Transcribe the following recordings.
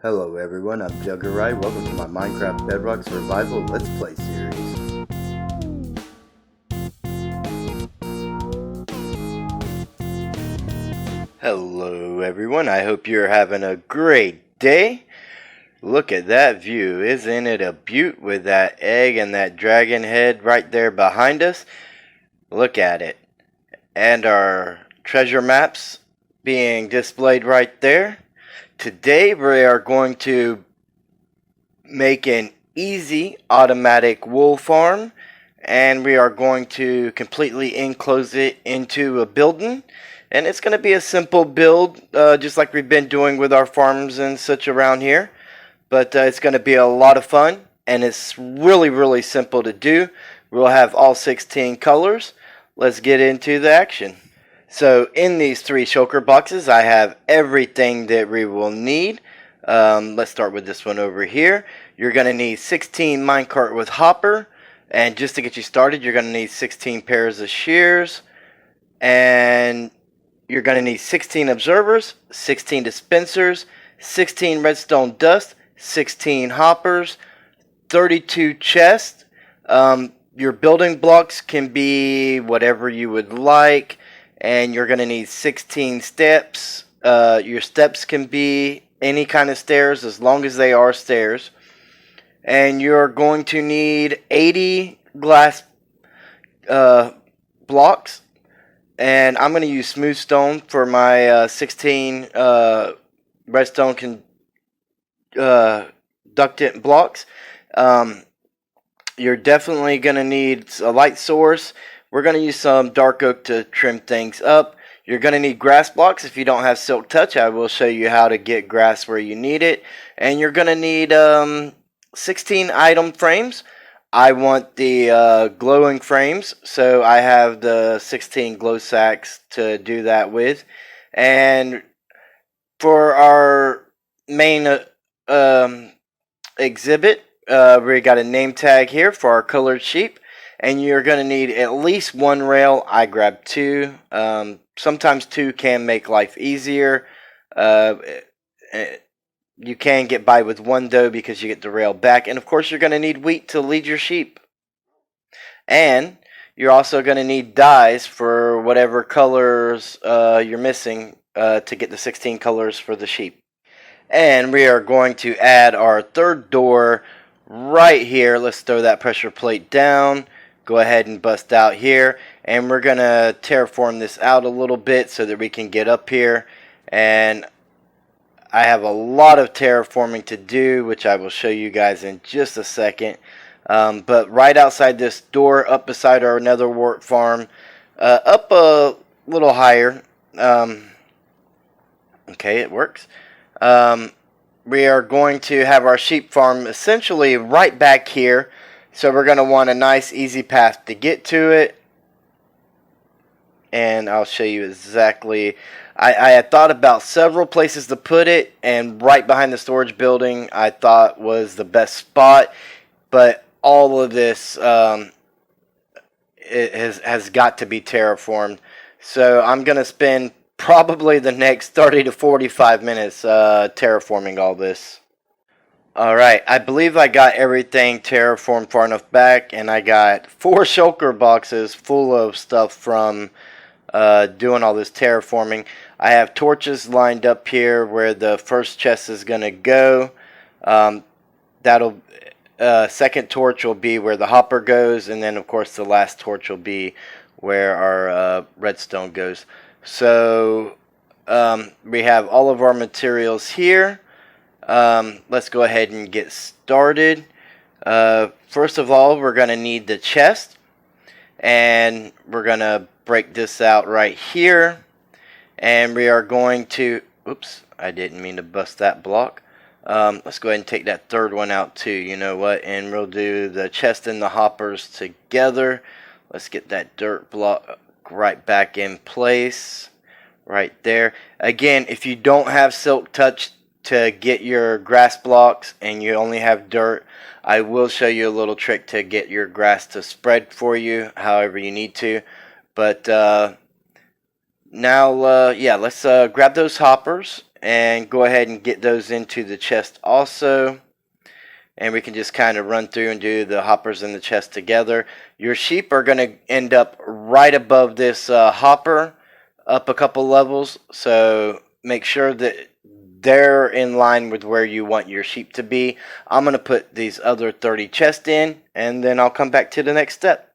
Hello everyone, I'm Juggerite. Welcome to my Minecraft Bedrock Survival Let's Play series. Hello everyone, I hope you're having a great day. Look at that view, isn't it a beaut with that egg and that dragon head right there behind us? Look at it. And our treasure maps being displayed right there. Today we are going to make an easy automatic wool farm, and we are going to completely enclose it into a building, and it's going to be a simple build, just like we've been doing with our farms and such around here, but it's going to be a lot of fun, and it's really simple to do. We'll have all 16 colors. Let's get into the action. So in these 3 shulker boxes I have everything that we will need. Let's start with this one over here. You're going to need 16 minecart with hopper, and just to get you started you're going to need 16 pairs of shears, and you're going to need 16 observers, 16 dispensers, 16 redstone dust, 16 hoppers, 32 chests. Your building blocks can be whatever you would like, and you're going to need 16 steps. Your steps can be any kind of stairs as long as they are stairs. And you're going to need 80 glass blocks. And I'm going to use smooth stone for my 16 redstone ductant blocks. You're definitely going to need a light source. We're going to use some dark oak to trim things up. You're going to need grass blocks. If you don't have silk touch, I will show you how to get grass where you need it. And you're going to need 16 item frames. I want the glowing frames, so I have the 16 glow sacks to do that with. And for our main exhibit, we got a name tag here for our colored sheep. And you're going to need at least 1 rail. I grabbed 2. Sometimes 2 can make life easier. You can get by with 1 though, because you get the rail back. And of course you're going to need wheat to lead your sheep. And you're also going to need dyes for whatever colors you're missing to get the 16 colors for the sheep. And we are going to add our 3rd door right here. Let's throw that pressure plate down. Go ahead and bust out here, and we're going to terraform this out a little bit so that we can get up here. And I have a lot of terraforming to do, which I will show you guys in just a second. But right outside this door, up beside our nether wart farm, up a little higher. Okay, it works. We are going to have our sheep farm essentially right back here. So we're going to want a nice easy path to get to it. And I'll show you exactly. I had thought about several places to put it, and right behind the storage building I thought was the best spot. But all of this it has got to be terraformed. So I'm going to spend probably the next 30 to 45 minutes terraforming all this. Alright, I believe I got everything terraformed far enough back, and I got 4 shulker boxes full of stuff from doing all this terraforming. I have torches lined up here where the first chest is going to go. Second torch will be where the hopper goes, and then of course the last torch will be where our redstone goes. So we have all of our materials here. Let's go ahead and get started. First of all, we're going to need the chest, and we're going to break this out right here, and we are going to, oops, I didn't mean to bust that block. Let's go ahead and take that 3rd one out too, you know what, and we'll do the chest and the hoppers together. Let's get that dirt block right back in place right there. Again, if you don't have silk touch to get your grass blocks and you only have dirt, I will show you a little trick to get your grass to spread for you however you need to. But Now, yeah, let's grab those hoppers and go ahead and get those into the chest also. And we can just kind of run through and do the hoppers in the chest together. Your sheep are going to end up right above this hopper, up a couple levels. So make sure that they're in line with where you want your sheep to be. I'm going to put these other 30 chests in, and then I'll come back to the next step.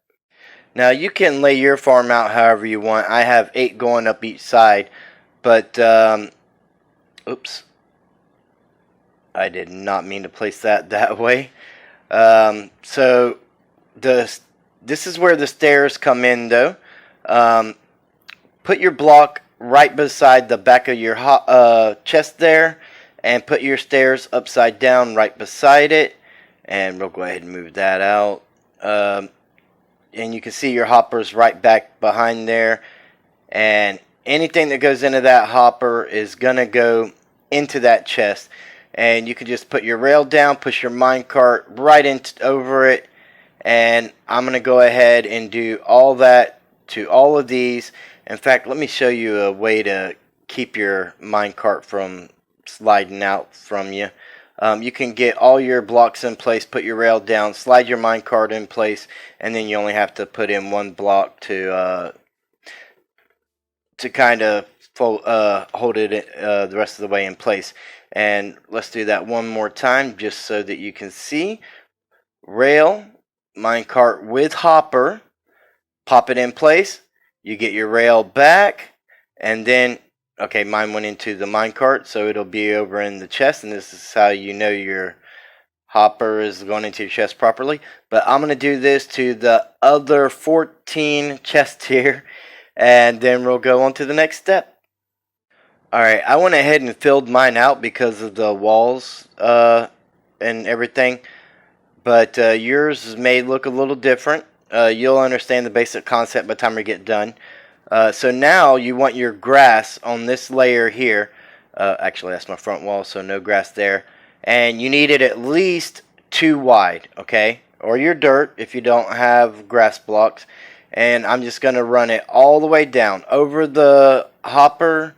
Now you can lay your farm out however you want. I have 8 going up each side, but oops, I did not mean to place that way. So this is where the stairs come in, though. Put your block right beside the back of your chest there, and put your stairs upside down right beside it. And we'll go ahead and move that out. And you can see your hoppers right back behind there. And anything that goes into that hopper is going to go into that chest. And you can just put your rail down, push your minecart right over it. And I'm going to go ahead and do all that to all of these. In fact, let me show you a way to keep your minecart from sliding out from you. You can get all your blocks in place, put your rail down, slide your minecart in place, and then you only have to put in one block to kind of hold it the rest of the way in place. And let's do that one more time just so that you can see. Rail, minecart with hopper, pop it in place, you get your rail back, and then, okay, mine went into the minecart, so it'll be over in the chest, and this is how you know your hopper is going into your chest properly. But I'm going to do this to the other 14 chests here, and then we'll go on to the next step. Alright, I went ahead and filled mine out because of the walls and everything, but yours may look a little different. You'll understand the basic concept by the time we get done. So now you want your grass on this layer here. Actually, that's my front wall, so no grass there. And you need it at least 2 wide, okay? Or your dirt if you don't have grass blocks. And I'm just going to run it all the way down over the hopper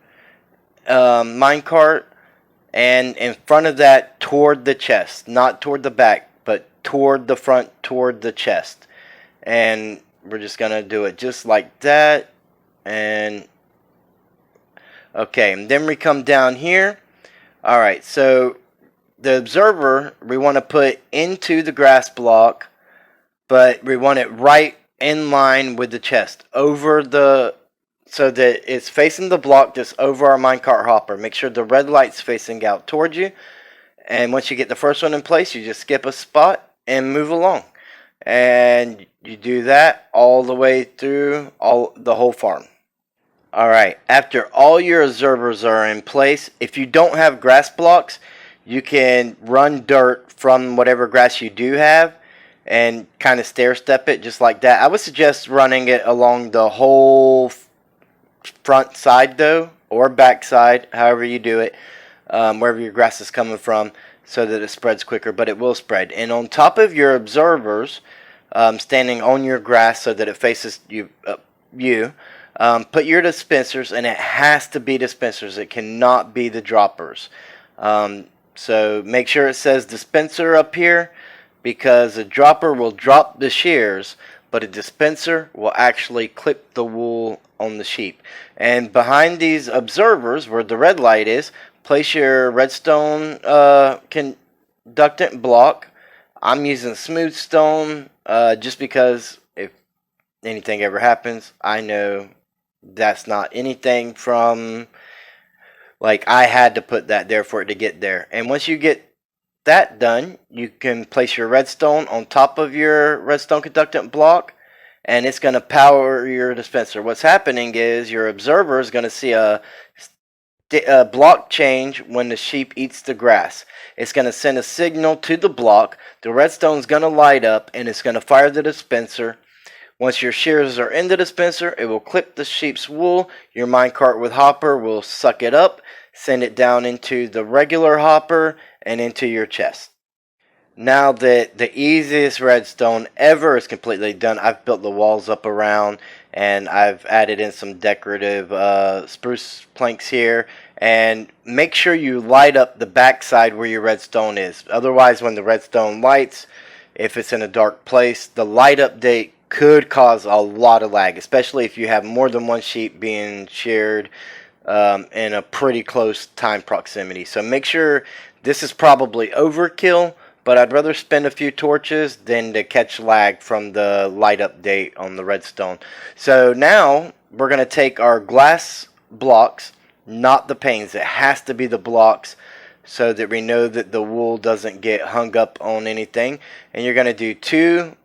minecart, and in front of that toward the chest. Not toward the back, but toward the front, toward the chest. And we're just going to do it just like that. And okay, and then we come down here. Alright, so the observer we want to put into the grass block, but we want it right in line with the chest, over the, so that it's facing the block just over our minecart hopper. Make sure the red light's facing out towards you, and once you get the first one in place, you just skip a spot and move along. And you do that all the way through the whole farm. Alright, after all your observers are in place, if you don't have grass blocks, you can run dirt from whatever grass you do have and kind of stair step it just like that. I would suggest running it along the whole front side though, or back side, however you do it, wherever your grass is coming from, so that it spreads quicker, but it will spread. And on top of your observers, standing on your grass so that it faces you, put your dispensers, and it has to be dispensers. It cannot be the droppers. So make sure it says dispenser up here, because a dropper will drop the shears, but a dispenser will actually clip the wool on the sheep. And behind these observers, where the red light is, place your redstone conductant block. I'm using smooth stone just because if anything ever happens, I know that's not anything from, like, I had to put that there for it to get there. And once you get that done, you can place your redstone on top of your redstone conductant block, and it's going to power your dispenser. What's happening is your observer is going to see a block change when the sheep eats the grass. It's going to send a signal to the block. The redstone is going to light up, and it's going to fire the dispenser. Once your shears are in the dispenser, it will clip the sheep's wool. Your minecart with hopper will suck it up, send it down into the regular hopper and into your chest. Now that the easiest redstone ever is completely done, I've built the walls up around, and I've added in some decorative spruce planks here. And make sure you light up the backside where your redstone is. Otherwise, when the redstone lights, if it's in a dark place, the light update could cause a lot of lag, especially if you have more than one sheep being shared in a pretty close time proximity. So make sure this is probably overkill, but I'd rather spend a few torches than to catch lag from the light update on the redstone. So now we're going to take our glass blocks, not the panes. It has to be the blocks so that we know that the wool doesn't get hung up on anything. And you're going to do 2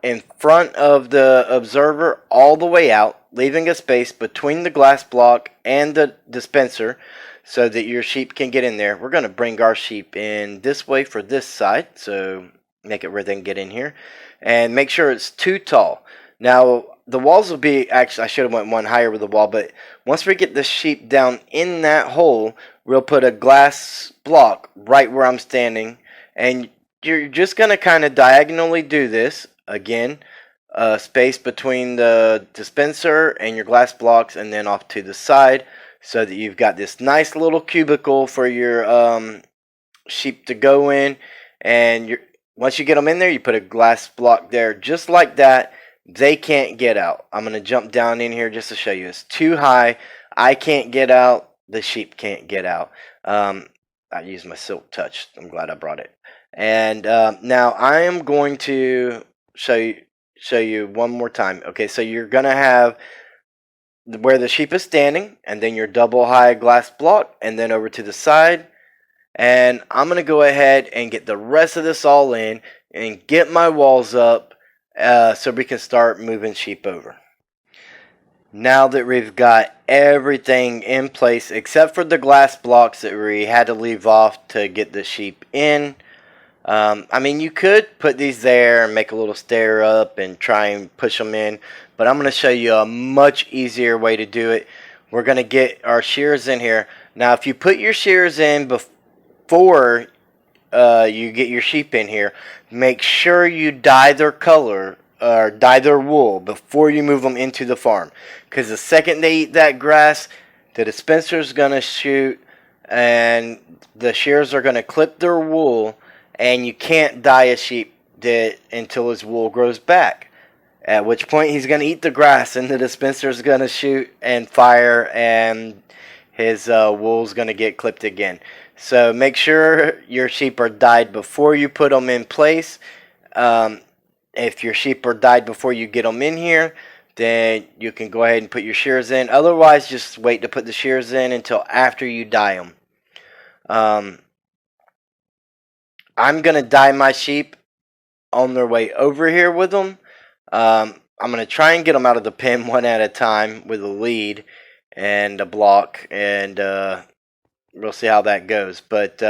in front of the observer all the way out, leaving a space between the glass block and the dispenser so that your sheep can get in there. We're going to bring our sheep in this way for this side, so make it where they can get in here. And make sure it's 2 tall. Now, the walls will be, actually, I should have went one higher with the wall, but once we get the sheep down in that hole, we'll put a glass block right where I'm standing. And you're just going to kind of diagonally do this. Again, space between the dispenser and your glass blocks, and then off to the side, so that you've got this nice little cubicle for your sheep to go in. And once you get them in there, you put a glass block there just like that. They can't get out. I'm going to jump down in here just to show you. It's too high. I can't get out. The sheep can't get out. I used my silk touch. I'm glad I brought it. And now I am going to show you one more time. Okay, so you're going to have where the sheep is standing, and then your double high glass block, and then over to the side. And I'm going to go ahead and get the rest of this all in and get my walls up so we can start moving sheep over. Now that we've got everything in place except for the glass blocks that we had to leave off to get the sheep in, I mean, you could put these there and make a little stair up and try and push them in, but I'm going to show you a much easier way to do it. We're going to get our shears in here. Now, if you put your shears in before you get your sheep in here, make sure you dye their color or dye their wool before you move them into the farm, because the second they eat that grass, the dispenser is going to shoot and the shears are going to clip their wool. And you can't dye a sheep until his wool grows back. At which point he's going to eat the grass and the dispenser is going to shoot and fire and his wool's going to get clipped again. So make sure your sheep are dyed before you put them in place. If your sheep are dyed before you get them in here, then you can go ahead and put your shears in. Otherwise, just wait to put the shears in until after you dye them. I'm going to dye my sheep on their way over here with them. I'm going to try and get them out of the pen one at a time with a lead and a block, and we'll see how that goes. But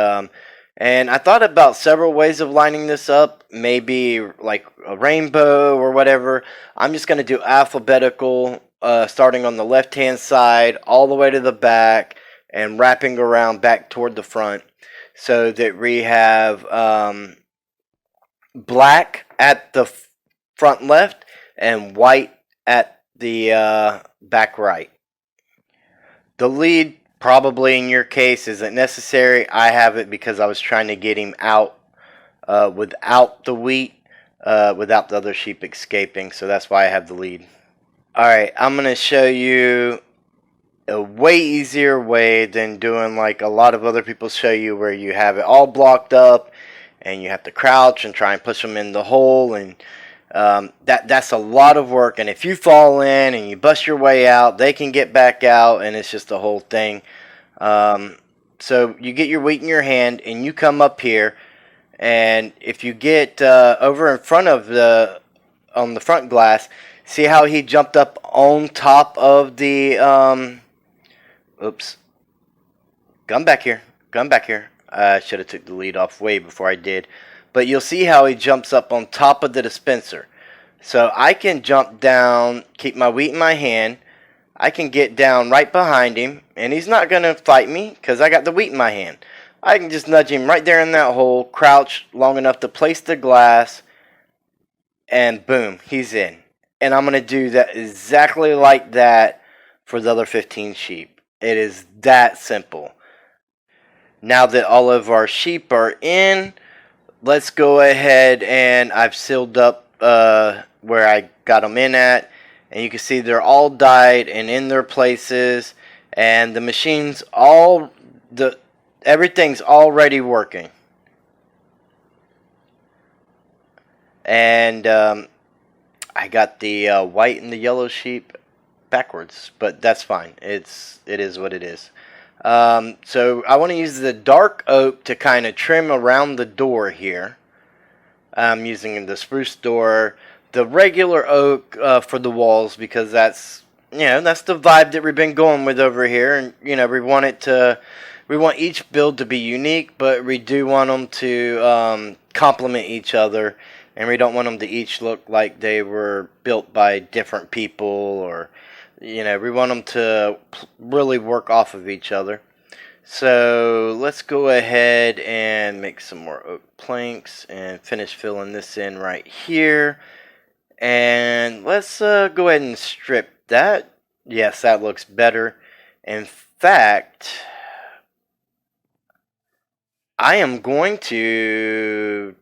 and I thought about several ways of lining this up, maybe like a rainbow or whatever. I'm just going to do alphabetical, starting on the left-hand side all the way to the back and wrapping around back toward the front, so that we have black at the front left and white at the back right. The lead, probably in your case, isn't necessary. I have it because I was trying to get him out without the wheat, without the other sheep escaping, so that's why I have the lead. Alright, I'm going to show you a way easier way than doing like a lot of other people show you, where you have it all blocked up and you have to crouch and try and push them in the hole, and that's a lot of work. And if you fall in and you bust your way out, they can get back out, and it's just the whole thing. So you get your wheat in your hand and you come up here, and if you get over in front of on the front glass, see how he jumped up on top of the oops. Come back here. Come back here. I should have took the lead off way before I did. But you'll see how he jumps up on top of the dispenser. So I can jump down, keep my wheat in my hand. I can get down right behind him, and he's not going to fight me because I got the wheat in my hand. I can just nudge him right there in that hole, crouch long enough to place the glass, and boom, he's in. and I'm going to do that exactly like that for the other 15 sheep. It is that simple. Now that all of our sheep are in, let's go ahead, and I've sealed up where I got them in at, and you can see they're all dyed and in their places, and the machines everything's already working. And I got the white and the yellow sheep backwards, but that's fine. It is what it is. So I want to use the dark oak to kind of trim around the door here. I'm using the spruce door, the regular oak for the walls, because that's the vibe that we've been going with over here, and we want each build to be unique, but we do want them to complement each other, and we don't want them to each look like they were built by different people, or we want them to really work off of each other. So let's go ahead and make some more oak planks and finish filling this in right here. And let's go ahead and strip that. Yes, that looks better. In fact, I am going to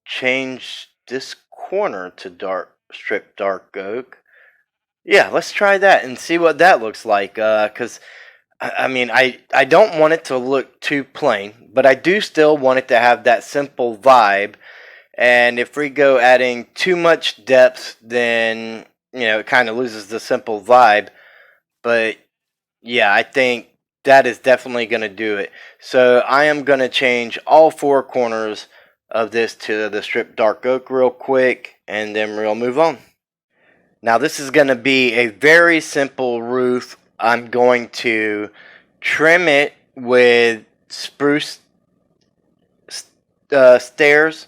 change this corner to strip dark oak. Yeah, let's try that and see what that looks like. Because I mean, I don't want it to look too plain, but I do still want it to have that simple vibe. And if we go adding too much depth, then it kind of loses the simple vibe. But yeah, I think that is definitely going to do it. So I am going to change all four corners of this to the strip dark oak real quick, and then we'll move on. Now this is going to be a very simple roof. I'm going to trim it with spruce stairs,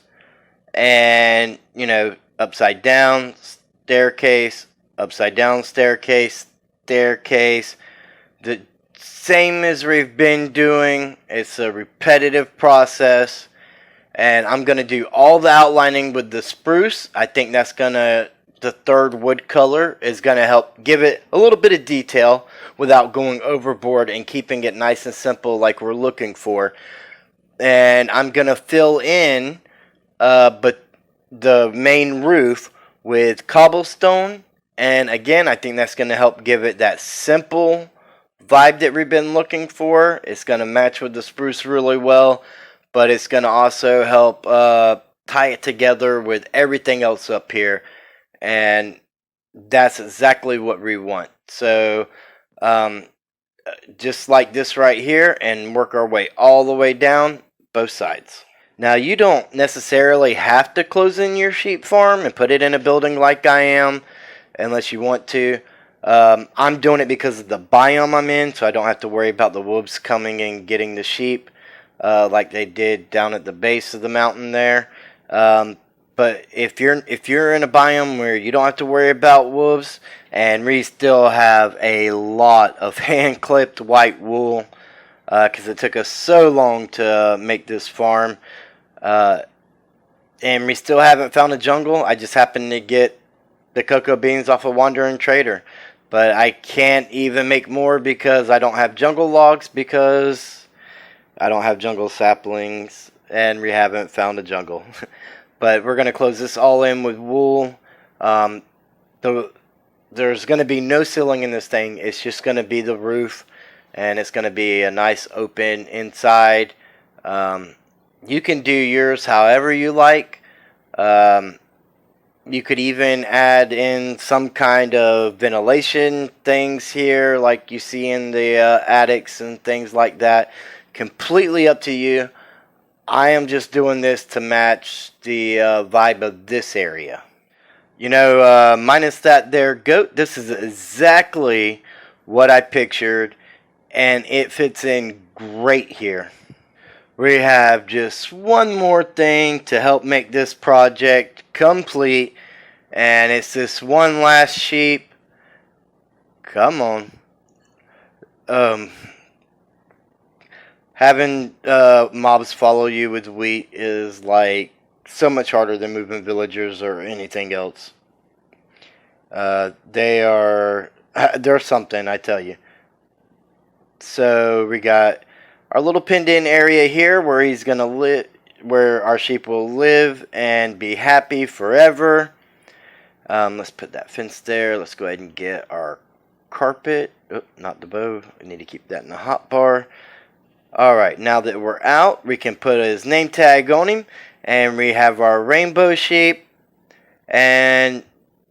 and upside down staircase, upside down staircase, staircase. The same as we've been doing. It's a repetitive process, and I'm going to do all the outlining with the spruce. I think that's going to, the third wood color is going to help give it a little bit of detail without going overboard and keeping it nice and simple like we're looking for. And I'm going to fill in but the main roof with cobblestone, and again I think that's going to help give it that simple vibe that we've been looking for. It's going to match with the spruce really well, but it's going to also help tie it together with everything else up here, and that's exactly what we want. So just like this right here, and work our way all the way down both sides. Now you don't necessarily have to close in your sheep farm and put it in a building like I am, unless you want to. I'm doing it because of the biome I'm in, so I don't have to worry about the wolves coming and getting the sheep like they did down at the base of the mountain there. But if you're in a biome where you don't have to worry about wolves, and we still have a lot of hand clipped white wool, because it took us so long to make this farm, and we still haven't found a jungle. I just happened to get the cocoa beans off a wandering trader, but I can't even make more because I don't have jungle logs, because I don't have jungle saplings, and we haven't found a jungle. But we're going to close this all in with wool. There's going to be no ceiling in this thing. It's just going to be the roof, and it's going to be a nice open inside. You can do yours however you like. You could even add in some kind of ventilation things here, like you see in the attics and things like that. Completely up to you. I am just doing this to match the vibe of this area. Minus that there goat, this is exactly what I pictured, and it fits in great here. We have just one more thing to help make this project complete, and it's this one last sheep. Come on. Having mobs follow you with wheat is like so much harder than moving villagers or anything else. They're something, I tell you. So we got our little pinned in area here where he's gonna live, where our sheep will live and be happy forever. Let's put that fence there. Let's go ahead and get our carpet. Oh, not the bow. We need to keep that in the hot bar. Alright, now that we're out, we can put his name tag on him. And we have our rainbow sheep. And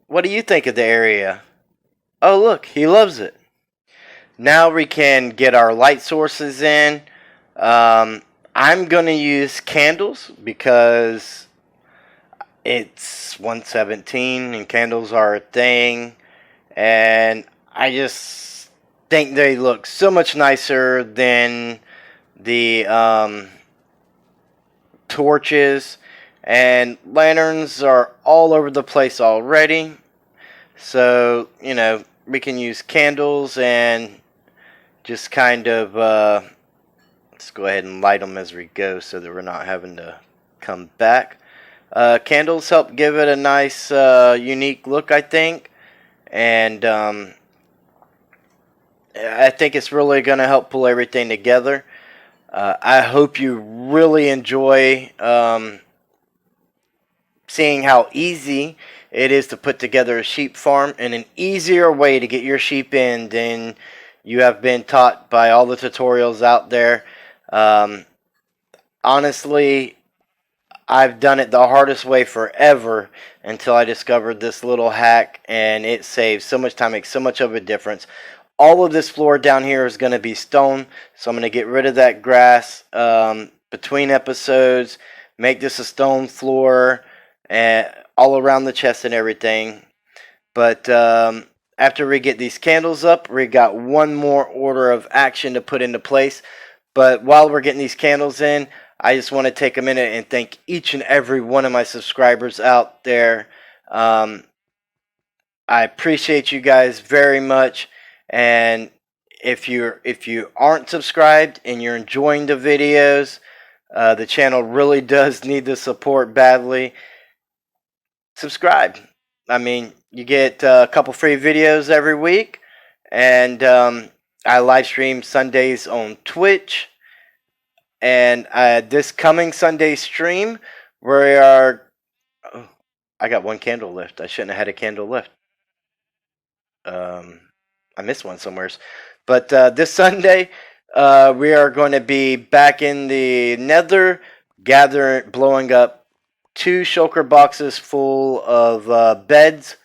what do you think of the area? Oh, look, he loves it. Now we can get our light sources in. I'm going to use candles because it's 117 and candles are a thing. And I just think they look so much nicer than the torches. And lanterns are all over the place already. So, you know, we can use candles and just kind of, let's go ahead and light them as we go so that we're not having to come back. Candles help give it a nice, unique look, I think. And I think it's really going to help pull everything together. I hope you really enjoy seeing how easy it is to put together a sheep farm, and an easier way to get your sheep in than you have been taught by all the tutorials out there. Honestly, I've done it the hardest way forever until I discovered this little hack, and it saves so much time, makes so much of a difference. All of this floor down here is going to be stone, so I'm going to get rid of that grass between episodes, make this a stone floor, and all around the chest and everything. But after we get these candles up, we got one more order of action to put into place. But while we're getting these candles in, I just want to take a minute and thank each and every one of my subscribers out there. I appreciate you guys very much. And if you aren't subscribed and you're enjoying the videos, the channel really does need the support badly. Subscribe. I mean, you get a couple free videos every week, and I live stream Sundays on Twitch. And this coming Sunday stream, we are. Oh, I got one candle left. I shouldn't have had a candle left. I missed one somewhere. But this Sunday, we are going to be back in the Nether, blowing up 2 shulker boxes full of beds,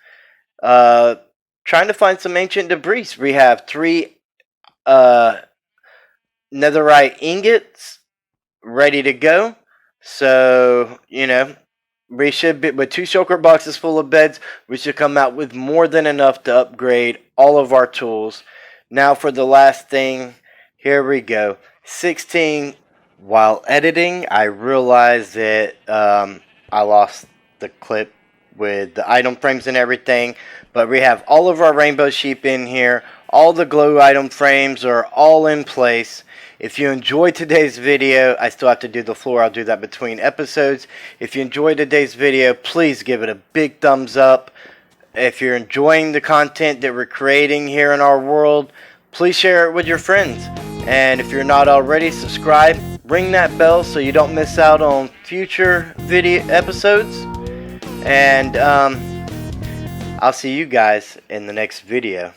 trying to find some ancient debris. We have 3 netherite ingots ready to go. So, you know, we should be with 2 shulker boxes full of beds. We should come out with more than enough to upgrade all of our tools. Now for the last thing, here we go. 16. While editing, I realized that I lost the clip with the item frames and everything, but we have all of our rainbow sheep in here. All the glow item frames are all in place. If you enjoyed today's video, I still have to do the floor. I'll do that between episodes. If you enjoyed today's video, please give it a big thumbs up. If you're enjoying the content that we're creating here in our world, please share it with your friends. And if you're not already, subscribe. Ring that bell so you don't miss out on future video episodes. And I'll see you guys in the next video.